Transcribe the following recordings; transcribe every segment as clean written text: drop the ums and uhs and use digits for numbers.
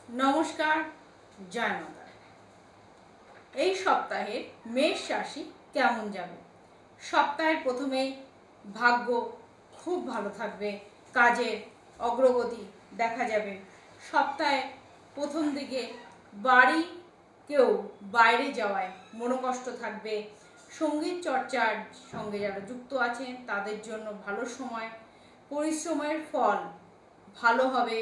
নমস্কার, জয় মাতা। এই সপ্তাহের মেষ রাশি কেমন যাবে? সপ্তাহের প্রথমেই ভাগ্য খুব ভালো থাকবে, কাজের অগ্রগতি দেখা যাবে। সপ্তাহে প্রথম দিকে কেউ বাইরে যাওয়ায় মনোকষ্ট থাকবে। সঙ্গীত চর্চার সঙ্গে যারা যুক্ত আছেন তাদের জন্য ভালো সময়, পরিশ্রমের ফল ভালো হবে।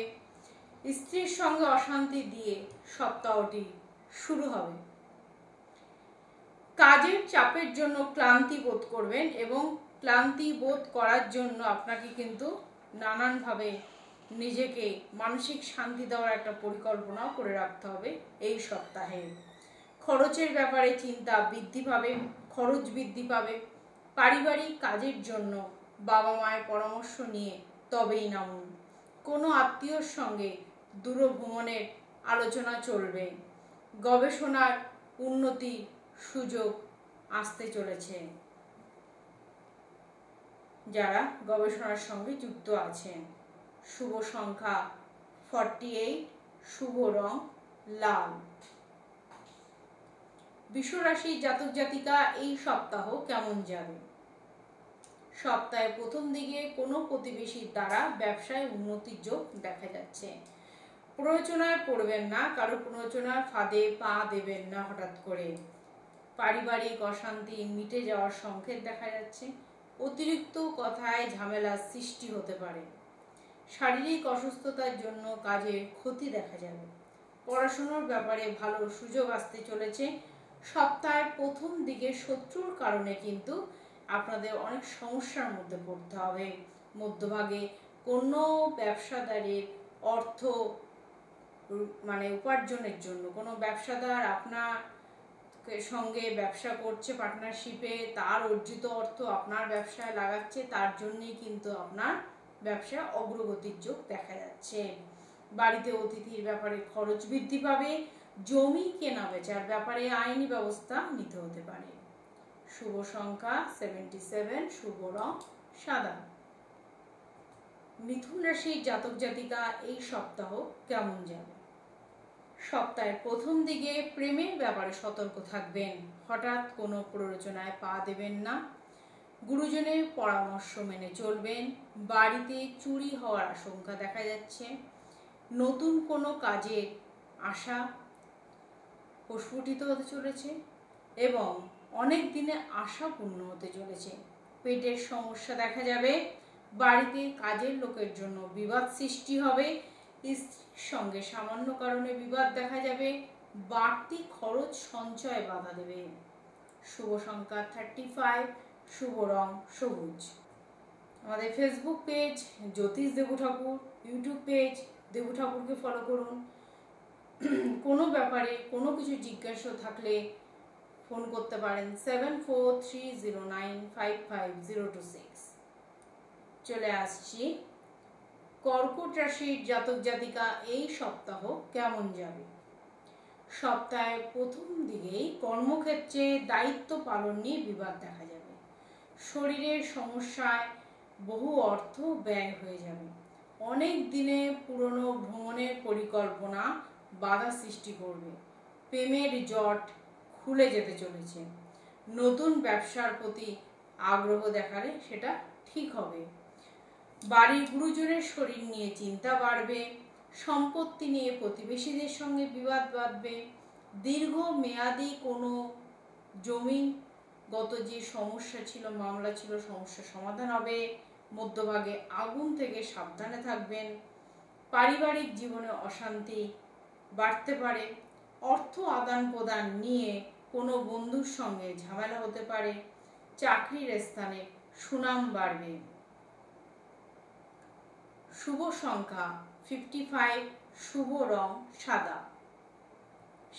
স্ত্রীর সঙ্গে অশান্তি দিয়ে সপ্তাহটি শুরু হবে। কাজের চাপের জন্য ক্লান্তি বোধ করবেন এবং ক্লান্তি বোধ করার জন্য আপনাকে কিন্তু নানানভাবে নিজেকে মানসিক শান্তি দেওয়ার একটা পরিকল্পনাও করে রাখতে হবে। এই সপ্তাহে খরচের ব্যাপারে চিন্তা বৃদ্ধি পাবে, খরচ বৃদ্ধি পাবে। পারিবারিক কাজের জন্য বাবা মায়ের পরামর্শ নিয়ে তবেই নামুন। কোনো আত্মীয়র সঙ্গে দূরভ্রমণের আলোচনা চলবে। গবেষণার উন্নতি সুযোগ আসতে চলেছে। যারা গবেষণার সঙ্গে যুক্ত আছেন, শুভ সংখ্যা 48, শুভ রং লাল। বৃষরাশির জাতক জাতিকা এই সপ্তাহ কেমন যাবে? সপ্তাহের প্রথম দিকে কোনো প্রতিবেশীর দ্বারা ব্যবসায় উন্নতির যোগ দেখা যাচ্ছে। প্ররোচনায় পড়বেন না, কারো প্ররোচনার ফাঁদে পা দেবেন না হঠাৎ করে। পারিবারিক অশান্তি মিটে যাওয়ার সংকেত দেখা যাচ্ছে। অতিরিক্ত কথায় ঝামেলার সৃষ্টি হতে পারে। শারীরিক অসুস্থতার জন্য কাজের ক্ষতি দেখা যাবে। পড়াশোনার ব্যাপারে ভালো সুযোগ আসতে চলেছে। সপ্তাহের প্রথম দিকে শত্রুর কারণে কিন্তু আপনাদের অনেক সমস্যার মধ্যে পড়তে হবে। মধ্যভাগে কোনো ব্যবসাদারের অর্থ উপার্জনের জন্য কোনো ব্যবসাদার আপনার সঙ্গে ব্যবসা করছে পার্টনারশিপে, তার অর্জিত অর্থ আপনার ব্যবসায় লাগাচ্ছে, তার জন্যই কিন্তু আপনার ব্যবসায় অগ্রগতির যোগ দেখা যাচ্ছে। বাড়িতে অতিথির ব্যাপারে খরচ বৃদ্ধি পাবে। জমি কেনা বেচার ব্যাপারে আইনি ব্যবস্থা নিতে হতে পারে। শুভ সংখ্যা 77, শুভ রং সাদা। মিথুন রাশির জাতক জাতিকা এই সপ্তাহ কেমন যাবে? সপ্তাহের প্রথম দিকে প্রেমের ব্যাপারে সতর্ক থাকবেন। হঠাৎ কোনো প্ররোচনায় পা দেবেন না। গুরুজনের পরামর্শ মেনে চলবেন। বাড়িতে চুরি হওয়ার আশঙ্কা দেখা যাচ্ছে। নতুন কোনো কাজের আশা প্রস্ফুটিত হতে চলেছে এবং অনেক দিনে আশা পূর্ণ হতে চলেছে। পেটের সমস্যা দেখা যাবে। বাড়িতে কাজের লোকের জন্য বিবাদ সৃষ্টি হবে। স্ত্রীর সঙ্গে সামান্য কারণে বিবাদ দেখা যাবে। বাড়তি খরচ সঞ্চয় বাধা দেবে। শুভ সংখ্যা 35, শুভ রং সবুজ। আমাদের ফেসবুক পেজ জ্যোতিষ দেবু ঠাকুর, ইউটিউব পেজ দেবু ঠাকুরকে ফলো করুন। কোনো ব্যাপারে কোনো কিছু জিজ্ঞাসা থাকলে ফোন করতে পারেন 7430955026। চলে আসছি কর্কট রাশির জাতক জাতিকা এই সপ্তাহ কেমন যাবে? সপ্তাহের প্রথম দিকেই কর্মক্ষেত্রে দায়িত্ব পালন নিয়ে বিবাদ দেখা যাবে। শরীরের সমস্যায় বহু অর্থ ব্যয় হয়ে যাবে। অনেক দিনে পুরনো ভ্রমণের পরিকল্পনা বাধা সৃষ্টি করবে। প্রেমের জট খুলে যেতে চলেছে। নতুন ব্যবসার প্রতি আগ্রহ দেখালে সেটা ঠিক হবে। বাড়ির গুরুজনের শরীর নিয়ে চিন্তা বাড়বে। সম্পত্তি নিয়ে প্রতিবেশীদের সঙ্গে বিবাদ বাঁধবে। দীর্ঘ মেয়াদি কোনো জমিগত যে সমস্যা ছিল, মামলা ছিল, সমস্যার সমাধান হবে। মধ্যভাগে আগুন থেকে সাবধানে থাকবেন। পারিবারিক জীবনে অশান্তি বাড়তে পারে। অর্থ আদান প্রদান নিয়ে কোনো বন্ধুর সঙ্গে ঝামেলা হতে পারে। চাকরির স্থানে সুনাম বাড়বে। শুভ সংখ্যা 55, শুভ রং সাদা।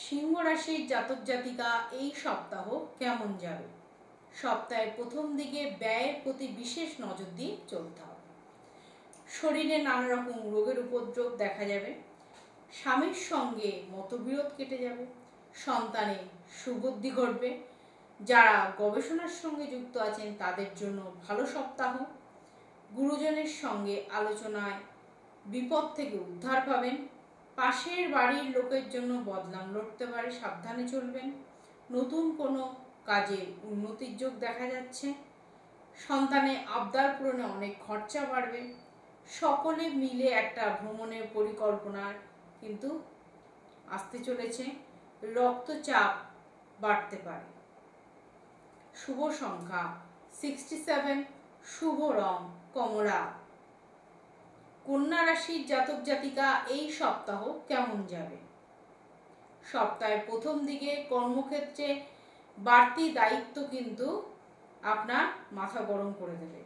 সিংহ রাশির জাতক জাতিকা এই সপ্তাহ কেমন যাবে? সপ্তাহের প্রথম দিকে ব্যয়ের প্রতি বিশেষ নজর দিয়ে চলতে হবে। শরীরে নানা রকম রোগের উপদ্রব দেখা যাবে। স্বামীর সঙ্গে মতবিরোধ কেটে যাবে। সন্তানে সুবুদ্ধি ঘটবে। যারা গবেষণার সঙ্গে যুক্ত আছেন তাদের জন্য ভালো সপ্তাহ। গুরুজনের সঙ্গে আলোচনায় বিপদ থেকে উদ্ধার পাবেন। পাশের বাড়ির লোকের জন্য বদনাম লড়তে পারে, সাবধানে চলবেন। নতুন কোনো কাজে উন্নতির যোগ দেখা যাচ্ছে। সন্তানের আবদার পূরণে অনেক খরচা বাড়বে। সকলে মিলে একটা ভ্রমণের পরিকল্পনা কিন্তু আসতে চলেছে। রক্তচাপ বাড়তে পারে। শুভ সংখ্যা 67, শুভ রং কমলা। কন্যা রাশির জাতক জাতিকা এই সপ্তাহ কেমন যাবে? সপ্তাহের প্রথম দিকে কর্মক্ষেত্রে বাড়তি দায়িত্ব কিন্তু আপনার মাথা গরম করে দেবে।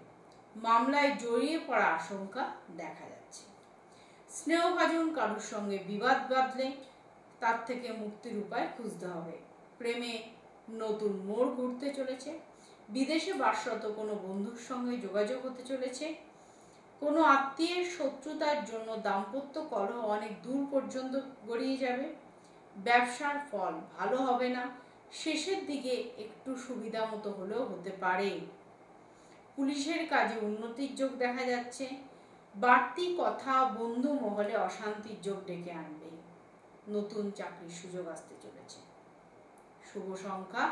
মামলায় জড়িয়ে পড়া আশঙ্কা দেখা যাচ্ছে। স্নেহভাজন কারোর সঙ্গে বিবাদ বাঁধলে তার থেকে মুক্তির উপায় খুঁজতে হবে। প্রেমে নতুন মোড় ঘুরতে চলেছে। বিদেশে বাসরত কোনো বন্ধুর সঙ্গে যোগাযোগ হতে চলেছে। কোনো আত্মীয়ের শত্রুতার জন্য দাম্পত্য কলহ অনেক দূর পর্যন্ত গড়িয়ে যাবে। ব্যবসার ফল ভালো হবে না, শেষের দিকে একটু সুবিধা মতো হলেও হতে পারে। পুলিশের কাজে উন্নতির যোগ দেখা যাচ্ছে। বাড়তি কথা বন্ধু মহলে অশান্তির যোগ ডেকে আনবে। নতুন চাকরির সুযোগ আসতে চলেছে। শুভ সংখ্যা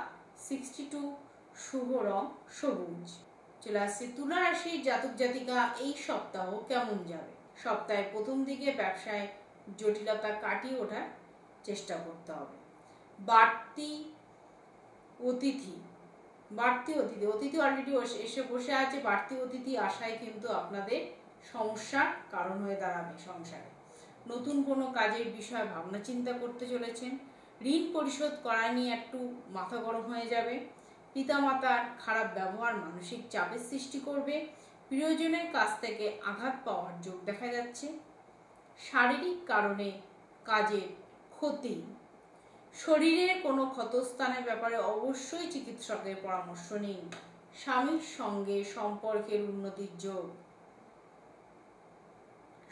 62, শুভ রং সবুজ। চলে আসছে তুলা রাশির জাতক জাতিকা এই সপ্তাহ কেমন যাবে? সপ্তাহের প্রথম দিকে ব্যবসায় জটিলতা কাটিয়ে ওঠার চেষ্টা করতে হবে। বাড়তি অতিথি অলরেডি এসে বসে আছে। বাড়তি অতিথি আসায় কিন্তু আপনাদের সমস্যার কারণ হয়ে দাঁড়াবে সংসারে। নতুন কোনো কাজের বিষয়ে ভাবনা চিন্তা করতে চলেছেন। ঋণ পরিশোধ করা নিয়ে একটু মাথা গরম হয়ে যাবে। পিতামাতার খারাপ ব্যবহার মানসিক চাপের সৃষ্টি করবে। প্রিয়জনের কাছ থেকে আঘাত পাওয়ার যোগ দেখা যাচ্ছে। শারীরিক কারণে কাজের ক্ষতি। শরীরের কোনো ক্ষতস্থানের ব্যাপারে অবশ্যই চিকিৎসকের পরামর্শ নিন। স্বামীর সঙ্গে সম্পর্কের উন্নতির যোগ।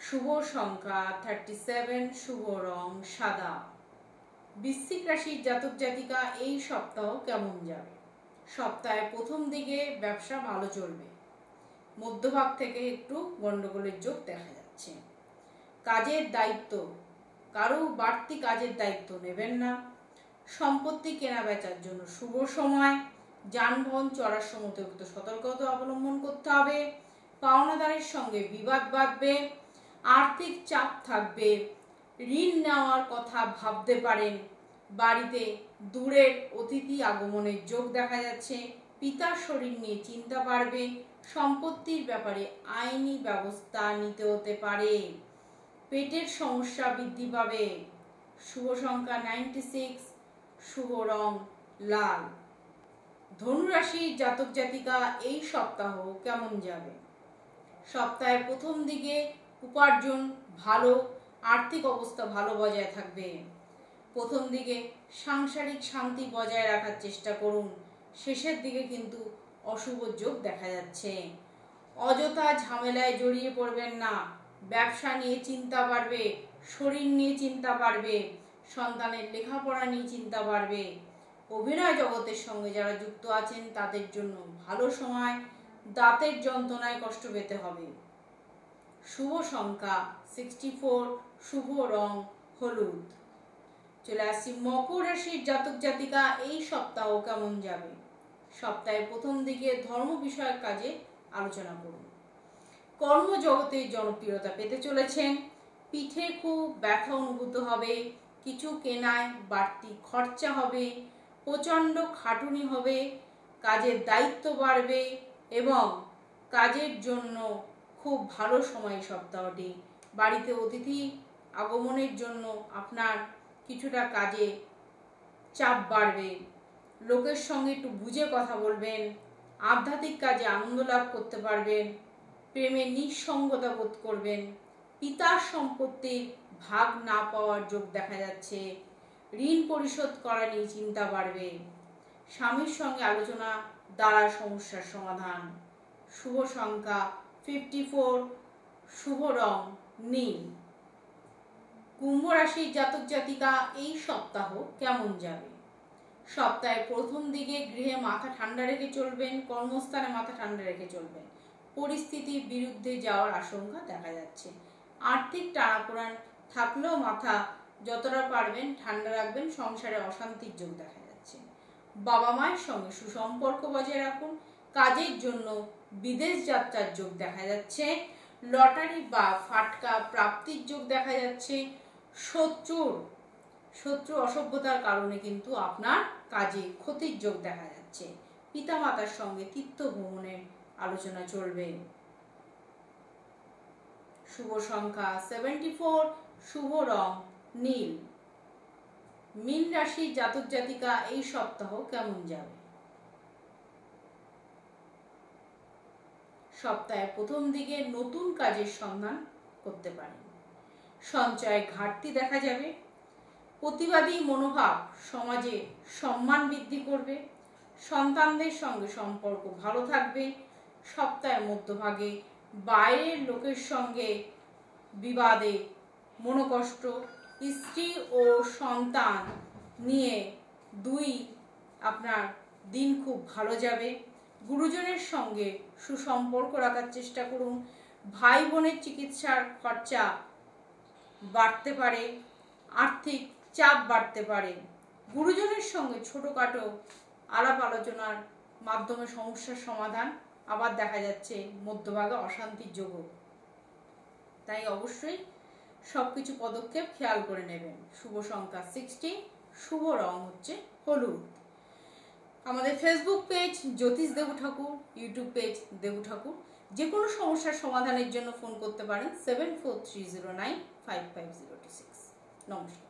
শুভ সংখ্যা 37, শুভ রং সাদা। বৃশ্চিক রাশির জাতক জাতিকা এই সপ্তাহ কেমন যাবে? সপ্তাহের প্রথম দিকে ব্যবসা ভালো চলবে। মধ্যভাগ থেকে একটু গন্ডগোলের যোগ দেখা যাচ্ছে। কাজের দায়িত্ব, কারো বাড়তি কাজের দায়িত্ব নেবেন না। সম্পত্তি কেনা বেচার জন্য শুভ সময়। যানবাহন চলার সময় অতিরিক্ত সতর্কতা অবলম্বন করতে হবে। পাওনাদারের সঙ্গে বিবাদ বাঁধবে। আর্থিক চাপ থাকবে। ঋণ নেওয়ার কথা ভাবতে পারেন। বাড়িতে দূরের অতিথি আগমনের যোগ দেখা যাচ্ছে। পিতার শরীর নিয়ে চিন্তা বাড়বে। সম্পত্তির ব্যাপারে আইনি ব্যবস্থা নিতে হতে পারে। পেটের সমস্যা বৃদ্ধি পাবে। শুভ সংখ্যা 96, শুভ রং লাল। ধনু রাশির জাতক জাতিকা এই সপ্তাহ কেমন যাবে? সপ্তাহের প্রথম দিকে উপার্জন ভালো, আর্থিক অবস্থা ভালো বজায় থাকবে। প্রথম দিকে সাংসারিক শান্তি বজায় রাখার চেষ্টা করুন। শেষের দিকে কিন্তু অশুভ যোগ দেখা যাচ্ছে। অযথা ঝামেলায় জড়িয়ে পড়বেন না। ব্যবসা নিয়ে চিন্তা বাড়বে। শরীর নিয়ে চিন্তা বাড়বে। সন্তানের লেখাপড়া নিয়ে চিন্তা বাড়বে। অভিনয় জগতের সঙ্গে যারা যুক্ত আছেন তাদের জন্য ভালো সময়। দাঁতের যন্ত্রণায় কষ্ট পেতে হবে। শুভ সংখ্যা 64, শুভ রং হলুদ। চলে আসছি মকর রাশির জাতক জাতিকা এই সপ্তাহ কেমন যাবে? সপ্তাহের প্রথম দিকে ধর্ম বিষয়ক কাজে আলোচনা করুন। কর্মজগতে জনপ্রিয়তা পেতে চলেছেন। পিঠে খুব ব্যথা অনুভূত হবে। কিছু কেনায় বাড়তি খরচা হবে। প্রচণ্ড খাটুনি হবে। কাজের দায়িত্ব বাড়বে এবং কাজের জন্য খুব ভালো সময় সপ্তাহটি। বাড়িতে অতিথি আগমনের জন্য আপনার কিছুটা কাজে চাপ বাড়বে। লোকের সঙ্গে একটু বুঝে কথা বলবেন। আধ্যাত্মিক কাজে আনন্দ লাভ করতে পারবেন। প্রেমে নিঃসঙ্গতা বোধ করবেন। পিতার সম্পত্তির ভাগ না পাওয়ার যোগ দেখা যাচ্ছে। ঋণ পরিশোধ করা নিয়ে চিন্তা বাড়বে। স্বামীর সঙ্গে আলোচনা দ্বারা সমস্যার সমাধান। শুভ সংখ্যা 54, শুভ রং নীল। কুম্ভ রাশির জাতক জাতিকা এই সপ্তাহ কেমন যাবে? সপ্তাহের প্রথম দিকে গৃহে মাথা ঠান্ডা রেখে চলবেন। কর্মস্থানে মাথা ঠান্ডা রেখে চলবেন। পরিস্থিতির বিরুদ্ধে যাওয়ার আশঙ্কা দেখা যাচ্ছে। আর্থিক টানাপোড়েন থাকলেও মাথা যতটা পারবেন ঠান্ডা রাখবেন। সংসারে অশান্তির যোগ দেখা যাচ্ছে। বাবা মায়ের সঙ্গে সুসম্পর্ক বজায় রাখুন। কাজের জন্য বিদেশ যাত্রার যোগ দেখা যাচ্ছে। লটারি বা ফাটকা প্রাপ্তির যোগ দেখা যাচ্ছে। শত্রু অসভ্যতার কারণে কিন্তু আপনার কাজে ক্ষতির যোগ দেখা যাচ্ছে। পিতামাতার সঙ্গে তীর্থ ভ্রমণের আলোচনা চলবে। শুভ সংখ্যা 74, শুভ রং নীল। মীন রাশির জাতক জাতিকা এই সপ্তাহ কেমন যাবে? সপ্তাহের প্রথম দিকে নতুন কাজের সন্ধান করতে পারেন। সঞ্চয়ে ঘাটতি দেখা যাবে। প্রতিবাদী মনোভাব সমাজে সম্মান বৃদ্ধি করবে। সন্তানদের সঙ্গে সম্পর্ক ভালো থাকবে। সপ্তাহের মধ্যভাগে বাইরের লোকের সঙ্গে বিবাদে মনোকষ্ট, স্ত্রী ও সন্তান নিয়ে আপনার দিন খুব ভালো যাবে। গুরুজনের সঙ্গে সুসম্পর্ক রাখার চেষ্টা করুন। ভাই বোনের চিকিৎসার খরচা বাড়তে পারে। আর্থিক চাপ বাড়তে পারে। গুরুজনের সঙ্গে ছোটখাটো আলাপ আলোচনার মাধ্যমে সমস্যার সমাধান আবার দেখা যাচ্ছে। মধ্যভাগে অশান্তির যোগও, তাই অবশ্যই সবকিছু পদক্ষেপ খেয়াল করে নেবেন। শুভ সংখ্যা 60, শুভ রং হচ্ছে হলুদ। আমাদের ফেসবুক পেজ জ্যোতিষ দেবু ঠাকুর, ইউটিউব পেজ দেবু ঠাকুর। যে কোনো সমস্যার সমাধানের জন্য ফোন করতে পারেন 7430955026। নমস্কার।